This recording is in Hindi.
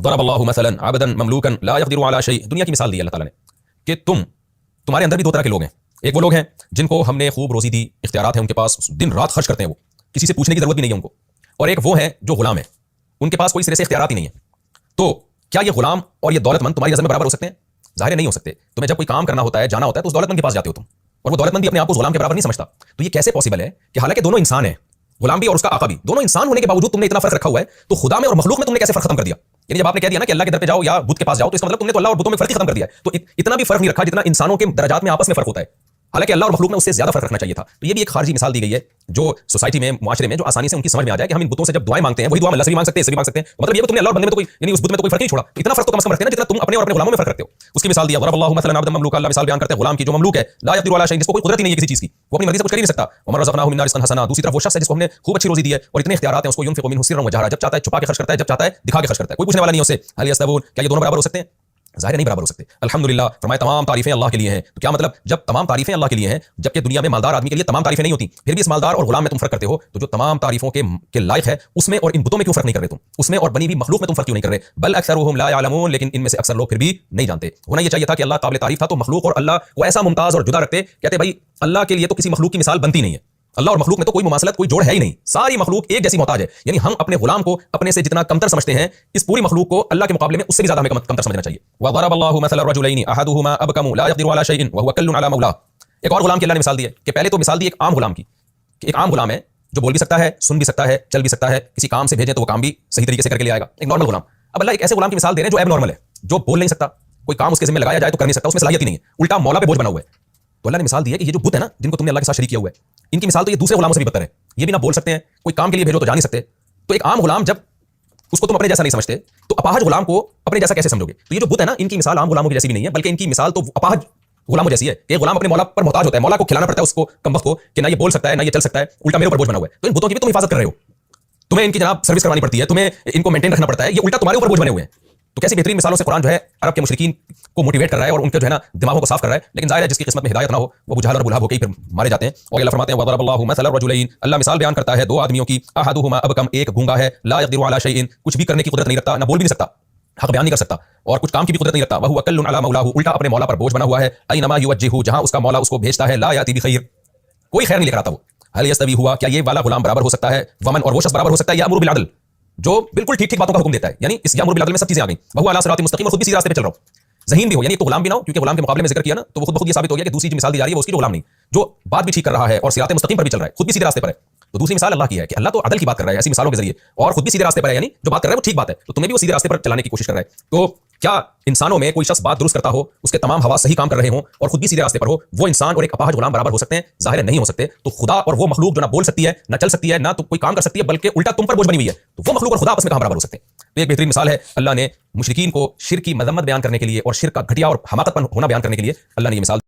दरबल्लाहु मसलन अबदन ममलूकन ला यक़दिरु अला शै। दुनिया की मिसाल दी अल्लाह ताला ने कि तुम्हारे अंदर भी दो तरह के लोग हैं। एक वो लोग हैं जिनको हमने खूब रोजी दी, इख्तियारात हैं उनके पास, दिन रात खर्च करते हैं, वो किसी से पूछने की जरूरत भी नहीं है उनको। और एक वो है जो गुलाम है, उनके पास कोई सिरे से इख्तियारात ही नहीं है। तो क्या ये गुलाम और ये दौलतमंद तुम्हारी नजर में बराबर हो सकते हैं? जाहिर नहीं हो सकते। तुम्हें जब कोई काम करना होता है, जाना होता है, तो उस दौलतमंद के पास जाते हो तुम, और वो दौलतमंद भी अपने आप को गुलाम के बराबर नहीं समझता। तो ये कैसे पॉसिबल है कि हालांकि दोनों इंसान हैं, गुलाम भी और उसका आका भी, दोनों इंसान होने के बावजूद तुमने इतना फर्क रखा हुआ है, तो खुदा में और मखलूक में तुमने कैसे फर्क खत्म कर दिया? यानी जब आपने कह दिया ना कि अल्लाह के दर पे जाओ या बुत के पास जाओ, तो इसका मतलब तुमने तो अल्लाह और बुतों में फर्क ही खत्म कर दिया है। तो इतना भी फर्क नहीं रखा जितना इंसानों के दर्जात में आपस में फर्क होता है। हालांकि अल्लाह और मखलूक में उससे ज्यादा फर्क रखना चाहिए था। तो ये भी एक खारजी मिसाल दी गई है जो सोसाइटी में, मुआशरे में, जो आसानी से उनकी समझ में आ जाए कि हम इन बुतों से जब दुआएं मांगते हैं वही दुआ अल्लाह से भी मांग सकते हैं, इससे भी मांग सकते हैं। मतलब ये तुमने अल्लाह और बंदे में तो कोई, यानी उस बुत में तो कोई फर्क नहीं छोड़ा। इतना फर्क तो कम से कम रखते हैं ना जितना तुम अपने और अपने गुलामों में फर्क रखते हो। उसकी मिसाल दिया दरबल्लाहु मसलन अब्दन ममलूका। अल्लाह मिसाल बयान करते हैं गुलाम की जो ममलूक है, ला यक़दिरु अला शै, जिसको कोई कुदरत ही नहीं है किसी चीज की, वो अपनी मर्जी से कुछ कर ही नहीं सकता। वमन रज़क़नाहु मिन्ना रिज़्क़न हसना। दूसरी तरफ वो शख्स है जिसको हमने खूब अच्छी रोजी दी है और इतने इख्तियारात हैं, उसको युनफ़िक़ु मिन्हु सिर्रन व जहरा, जब चाहता है छुपा के खर्च करता है, जब चाहता है दिखा के खर्च करता है, कोई पूछने वाला नहीं है उससे। हल यस्तवून, क्या ये दोनों बराबर हो सकते हैं? ज़ाहिर नहीं बराबर हो सकते। अल्हम्दुलिल्लाह, फरमाए तमाम तारीफें अल्लाह के लिए हैं। तो क्या मतलब, जब तमाम तारीफें अल्लाह के लिए हैं, जबकि दुनिया में मालदार आदमी के लिए तमाम तारीफें नहीं होती, फिर भी इस मालदार और गुलाम में तुम फर्क करते हो, तो जो तमाम तारीफों के लायक है उसमें और इन बुतों में क्यों फर्क नहीं कर रहे तुम? उसमें और बनी हुई मखलूक में तुम फर्क क्यों नहीं कर रहे? बल अक्सरुहुम ला यअलमून, लेकिन इनमें से अक्सर लोग फिर भी नहीं जानते। होना ये चाहिए था कि अल्लाह काबिल तारीफ था, तो मखलूक और अल्लाह को ऐसा मुमताज और जुदा रखते, कहते भाई अल्लाह के लिए तो किसी मखलूक की मिसाल बनती नहीं है, अल्लाह और मखलूक में तो कोई मुमासलत, कोई जोड़ है ही नहीं, सारी मखलूक एक जैसी मोहताज है। यानी हम अपने गुलाम को अपने से जितना कमतर समझते हैं, इस पूरी मखलूक को अल्लाह के मुकाबले में उससे भी ज्यादा हमें कमतर समझना चाहिए। व ज़रबल्लाहु मसलन रजुलैनि अहदुहुमा अबकमु ला यक़दिरु अला शैइन व हुवा कल्लुन अला मौला। एक और गुलाम की अल्लाह ने मिसाल दी है कि पहले तो मिसाल दी एक आम गुलाम की, कि एक आम गुलाम है जो बोल भी सकता है, सुन भी सकता है, चल भी सकता है, किसी काम से भेजे तो वो काम भी सही तरीके से करके ले आएगा, एक नॉर्मल गुलाम। अब अल्लाह एक ऐसे गुलाम की मिसाल दे रहे हैं जो एब नॉर्मल है, जो बोल नहीं सकता, कोई काम उसके जिम्मे लगाया जाए तो कर नहीं सकता, उसमें सलाहियत ही नहीं है, उल्टा मौला पे बोझ बना हुआ है। तो अल्लाह ने मिसाल दी है कि ये जो बुत है ना, जिनको तुमने अल्लाह के साथ शरीक किया हुआ है, इनकी मिसाल तो ये दूसरे गुलामों से भी बदतर है। ये भी ना बोल सकते हैं, कोई काम के लिए भेजो तो जा नहीं सकते। तो एक आम गुलाम जब उसको तुम अपने जैसा नहीं समझते, तो अपाहज गुलाम को अपने जैसा कैसे समझोगे? तो ये जो बुत है ना, इनकी मिसाल आम गुलामों की जैसी भी नहीं है, बल्कि इनकी मिसाल तो अपाहज गुलामों जैसी है कि गुलाम अपने मौला पर मोहताज होता है, मौला को खिलाना पड़ता है उसको कमबख्त को कि ना ये बोल सकता है ना ये चल सकता है, उल्टा मेरे ऊपर बोझ बना हुआ है। तो इन बुतों की भी तुम हिफाजत कर रहे हो, तुम्हें इनकी जनाब सर्विस करवानी पड़ती है, तुम्हें इनको मेंटेन रखना पड़ता है, ये उल्टा तुम्हारे ऊपर बोझ बने हुए हैं। तो कैसी बेहतरीन मिसालों से कुरान जो है अरब के मुशरिकीन को मोटिवेट कर रहा है और उनके जो है ना दिमागों को साफ कर रहा है। लेकिन जाहिर है जिसकी किस्मत में हिदायत ना हो वो बुझाल और बुलाभ होकर ही फिर मारे जाते हैं। और अल्लाह फरमाते हैं वज़रबल्लाहु मसलन रजुलैन। अल्लाह मिसाल बयान करता है दो आदमियों की, अहदुहुमा अबकम, एक गूंगा है, ला यक़दिरु अला शैइन, कुछ भी करने की कुदरत नहीं रखता, ना बोल भी नहीं सकता, हक बयान नहीं कर सकता, और कुछ काम की भी कुदरत नहीं रखता। वह हुवा कल्लुन अला मौलाहु, उल्टा अपने मौला पर बोझ बना हुआ है। ऐनमा युवज्जिहु, जहां उसका मौला उसको भेजता है, ला याती बिखैर, कोई खैर नहीं लेकर आता वो। हल यस्तवी हुआ, क्या ये वाला गुलाम बराबर हो सकता है? वमन, और वो शख्स बराबर हो सकता है यामुरु बिल अदल, जो बिल्कुल ठीक ठीक बातों का हुक्म देता है। यानी इस यामुरु बिल अदल में सब चीजें आ गई। वहुवा अला सिरातिन मुस्तकीम, और खुद भी सीधे रास्ते पे चल रहा हो। ज़हीन भी हो, यानी तो गुलाम भी ना हो, क्योंकि गुलाम के मुकाबले में जिक्र किया ना, तो वो खुद ब खुद ये साबित हो गया कि दूसरी जो मिसाल दी जा रही है वो उसकी जो गुलाम नहीं, जो बात भी ठीक कर रहा है और सिराते मुस्तकीम पर भी चल रहा है, खुद भी सीधे रास्ते पर है। तो दूसरी मिसाल अल्लाह की है कि अल्लाह तो अदल की बात कर रहा है ऐसी मिसालों के जरिए, और खुद भी सीधे रास्ते पर है, यानी जो बात कर रहा है वो ठीक बात है, तो तुम्हें भी वो सीधे रास्ते पर चलाने की कोशिश कर रहा है। तो क्या इंसानों में कोई शख्स बात दुरुस्त करता हो, उसके तमाम हवा सही काम कर रहे हो और खुद भी सीधे रास्ते पर हो, वो इंसान और एक अपाहज गुलाम बराबर हो सकते हैं? ज़ाहिर नहीं हो सकते। तो खुदा और वो मखलूक जो ना बोल सकती है, ना चल सकती है, ना तो कोई काम कर सकती है, बल्कि उल्टा तुम पर बोझ बनी हुई है, तो वो मखलूक और खुदा आपस में कहां बराबर हो सकते हैं? तो एक बेहतरीन मिसाल है, अल्लाह ने मुशरिकीन को शिर्क की मजम्मत बयान करने के लिए और शिर्क का घटिया और हमाकत होना बयान करने के लिए अल्लाह ने ये मिसाल